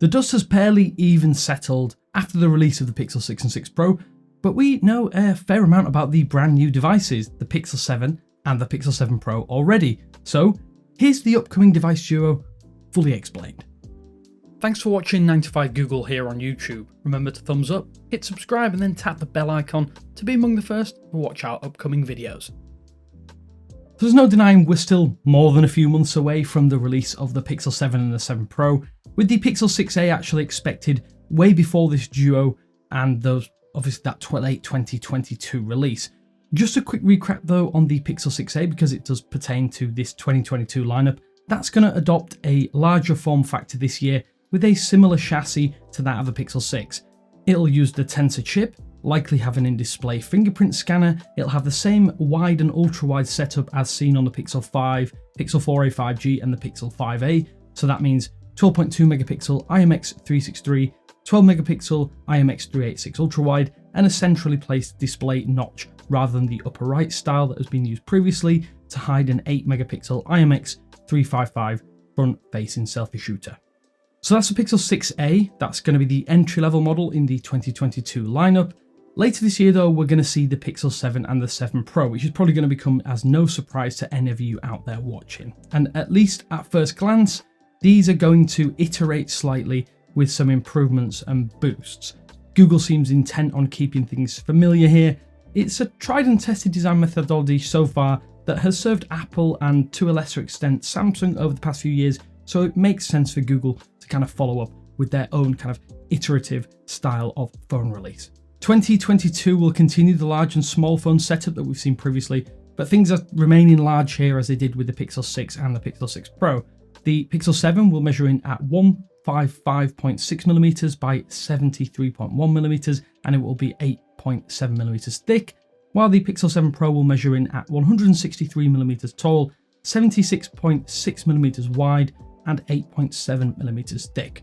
The dust has barely even settled after the release of the Pixel 6 and 6 Pro, but we know a fair amount about the brand new devices, the Pixel 7 and the Pixel 7 Pro already. So here's the upcoming device duo fully explained. Thanks for watching 9 to 5 Google here on YouTube. Remember to thumbs up, hit subscribe and then tap the bell icon to be among the first to watch our upcoming videos. There's no denying we're still more than a few months away from the release of the Pixel 7 and the 7 Pro, with the Pixel 6a actually expected way before this duo and those obviously that late 2022 release. Just a quick recap though on the Pixel 6a, because it does pertain to this 2022 lineup. That's going to adopt a larger form factor this year with a similar chassis to that of the Pixel 6. It'll use the Tensor chip, likely have an in-display fingerprint scanner. It'll have the same wide and ultra-wide setup as seen on the Pixel 5, Pixel 4a 5G and the Pixel 5a. So that means 12.2 megapixel IMX363, 12 megapixel IMX386 ultra-wide, and a centrally placed display notch rather than the upper right style that has been used previously to hide an 8 megapixel IMX355 front-facing selfie shooter. So that's the Pixel 6a. That's going to be the entry-level model in the 2022 lineup. Later this year though, we're going to see the Pixel 7 and the 7 Pro, which is probably going to become as no surprise to any of you out there watching. And at least at first glance, these are going to iterate slightly with some improvements and boosts. Google seems intent on keeping things familiar here. It's a tried and tested design methodology so far that has served Apple and to a lesser extent Samsung over the past few years, so it makes sense for Google to kind of follow up with their own kind of iterative style of phone release. 2022 will continue the large and small phone setup that we've seen previously, but things are remaining large here as they did with the Pixel 6 and the Pixel 6 Pro. The Pixel 7 will measure in at 155.6mm by 73.1mm, and it will be 8.7mm thick, while the Pixel 7 Pro will measure in at 163mm tall, 76.6mm wide, and 8.7mm thick.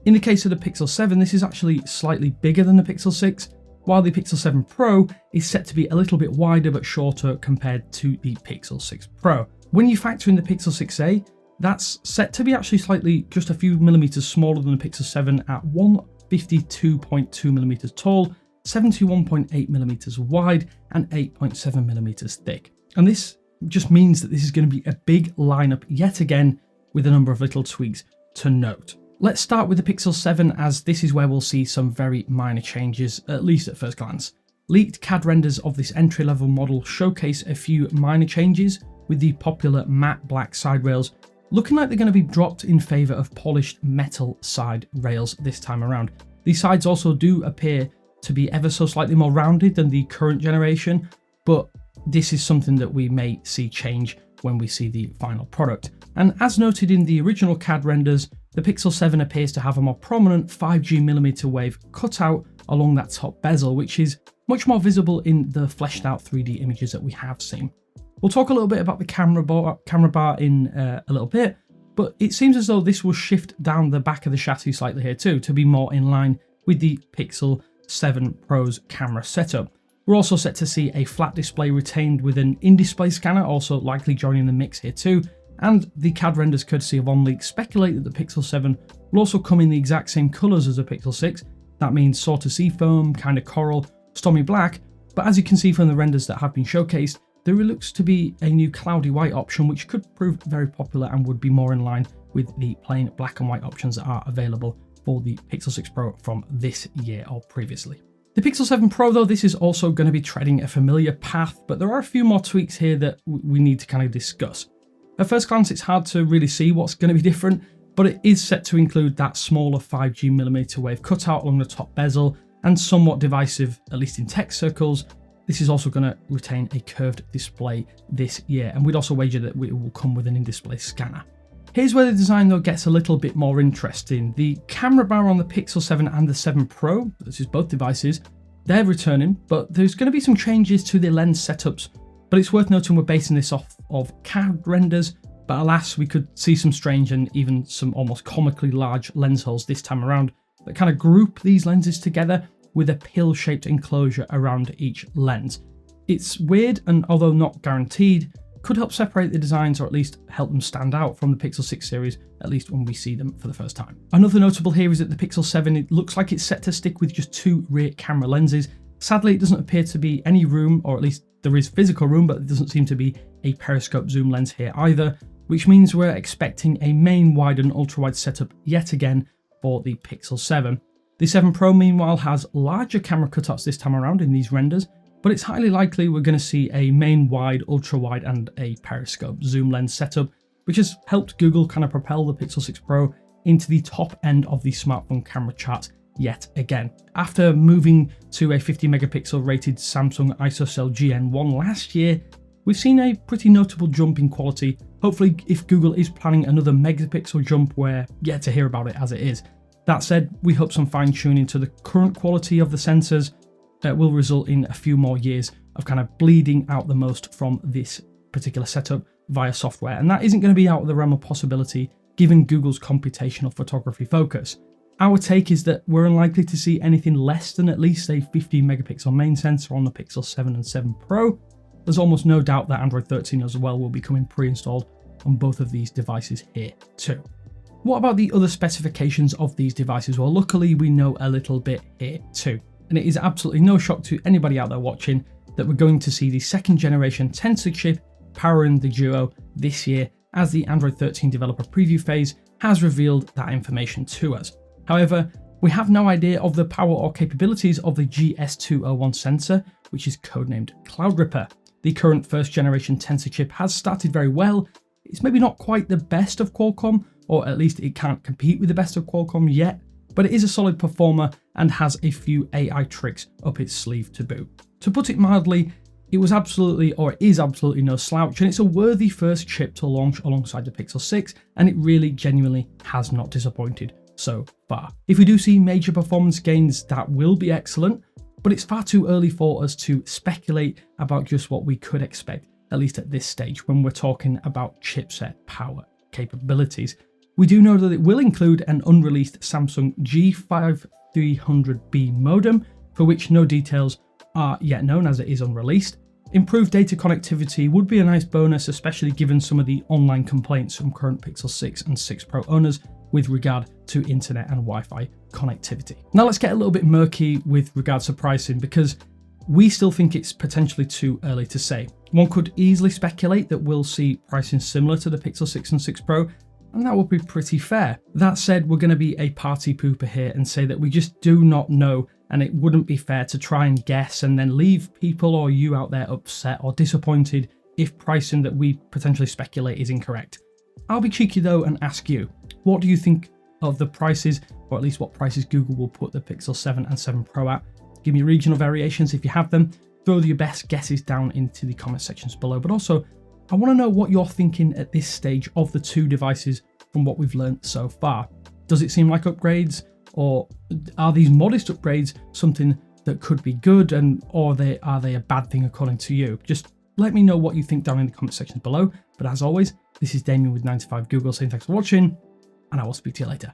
In the case of the Pixel 7, this is actually slightly bigger than the Pixel 6, while the Pixel 7 Pro is set to be a little bit wider but shorter compared to the Pixel 6 Pro. When you factor in the Pixel 6a, that's set to be actually slightly just a few millimeters smaller than the Pixel 7 at 152.2mm tall, 71.8mm wide, and 8.7mm thick. And this just means that this is going to be a big lineup yet again, with a number of little tweaks to note. Let's start with the Pixel 7, as this is where we'll see some very minor changes, at least at first glance. Leaked CAD renders of this entry-level model showcase a few minor changes, with the popular matte black side rails looking like they're going to be dropped in favour of polished metal side rails this time around. These sides also do appear to be ever so slightly more rounded than the current generation, but this is something that we may see change when we see the final product. And as noted in the original CAD renders, the Pixel 7 appears to have a more prominent 5G millimeter wave cutout along that top bezel, which is much more visible in the fleshed out 3D images that we have seen. We'll talk a little bit about the camera bar in a little bit, but it seems as though this will shift down the back of the chassis slightly here too, to be more in line with the Pixel 7 Pro's camera setup. We're also set to see a flat display retained with an in-display scanner, also likely joining the mix here too, and the CAD renders courtesy of OnLeak speculate that the Pixel 7 will also come in the exact same colours as the Pixel 6. That means sort of seafoam, kind of coral, stormy black, but as you can see from the renders that have been showcased, there looks to be a new cloudy white option which could prove very popular and would be more in line with the plain black and white options that are available for the Pixel 6 Pro from this year or previously. The Pixel 7 Pro though, this is also going to be treading a familiar path, but there are a few more tweaks here that we need to kind of discuss. At first glance, it's hard to really see what's going to be different, but it is set to include that smaller 5G millimeter wave cutout along the top bezel, and somewhat divisive, at least in tech circles, this is also going to retain a curved display this year, and we'd also wager that it will come with an in-display scanner. Here's where the design though gets a little bit more interesting. The camera bar on the Pixel 7 and the 7 Pro, this is both devices, they're returning, but there's going to be some changes to the lens setups. But it's worth noting we're basing this off of CAD renders, but alas, we could see some strange and even some almost comically large lens holes this time around that kind of group these lenses together with a pill-shaped enclosure around each lens. It's weird, and although not guaranteed, could help separate the designs or at least help them stand out from the Pixel 6 series, at least when we see them for the first time. Another notable here is that the Pixel 7, it looks like it's set to stick with just 2 rear camera lenses. Sadly, it doesn't appear to be any room, or at least there is physical room, but it doesn't seem to be a periscope zoom lens here either, which means we're expecting a main wide and ultra wide setup yet again for the Pixel 7. The 7 Pro meanwhile has larger camera cutouts this time around in these renders, but it's highly likely we're going to see a main wide, ultra wide and a periscope zoom lens setup, which has helped Google kind of propel the Pixel 6 Pro into the top end of the smartphone camera chart yet again. After moving to a 50 megapixel rated Samsung ISOCELL GN1 last year, we've seen a pretty notable jump in quality. Hopefully, if Google is planning another megapixel jump, we're yet to hear about it as it is. That said, we hope some fine tuning to the current quality of the sensors will result in a few more years of kind of bleeding out the most from this particular setup via software, and that isn't going to be out of the realm of possibility given Google's computational photography focus. Our take is that we're unlikely to see anything less than at least a 50 megapixel main sensor on the Pixel 7 and 7 Pro. There's almost no doubt that Android 13 as well will be coming pre-installed on both of these devices here too. What about the other specifications of these devices? Well, luckily we know a little bit here too. And it is absolutely no shock to anybody out there watching that we're going to see the 2nd generation Tensor chip powering the Duo this year, as the Android 13 developer preview phase has revealed that information to us. However, we have no idea of the power or capabilities of the GS201 sensor, which is codenamed Cloud Ripper. The current 1st generation Tensor chip has started very well. It's maybe not quite the best of Qualcomm, or at least it can't compete with the best of Qualcomm yet, but it is a solid performer and has a few AI tricks up its sleeve to boot. To put it mildly, it was absolutely, or is absolutely no slouch, and it's a worthy first chip to launch alongside the Pixel 6, and it really genuinely has not disappointed so far. If we do see major performance gains, that will be excellent, but it's far too early for us to speculate about just what we could expect, at least at this stage when we're talking about chipset power capabilities. We do know that it will include an unreleased Samsung G5300B modem, for which no details are yet known as it is unreleased. Improved data connectivity would be a nice bonus, especially given some of the online complaints from current Pixel 6 and 6 Pro owners with regard to internet and Wi-Fi connectivity. Now let's get a little bit murky with regards to pricing, because we still think it's potentially too early to say. One could easily speculate that we'll see pricing similar to the Pixel 6 and 6 Pro, and that would be pretty fair. That said, we're going to be a party pooper here and say that we just do not know, and it wouldn't be fair to try and guess and then leave people or you out there upset or disappointed if pricing that we potentially speculate is incorrect. I'll be cheeky though and ask you, what do you think of the prices, or at least what prices Google will put the Pixel 7 and 7 Pro at? Give me regional variations if you have them. Throw your best guesses down into the comment sections below, but also I want to know what you're thinking at this stage of the 2 devices from what we've learned so far. Does it seem like upgrades, or are these modest upgrades something that could be good, or are they a bad thing according to you? Just let me know what you think down in the comment sections below. But as always, this is Damien with 9to5 Google saying thanks for watching, and I will speak to you later.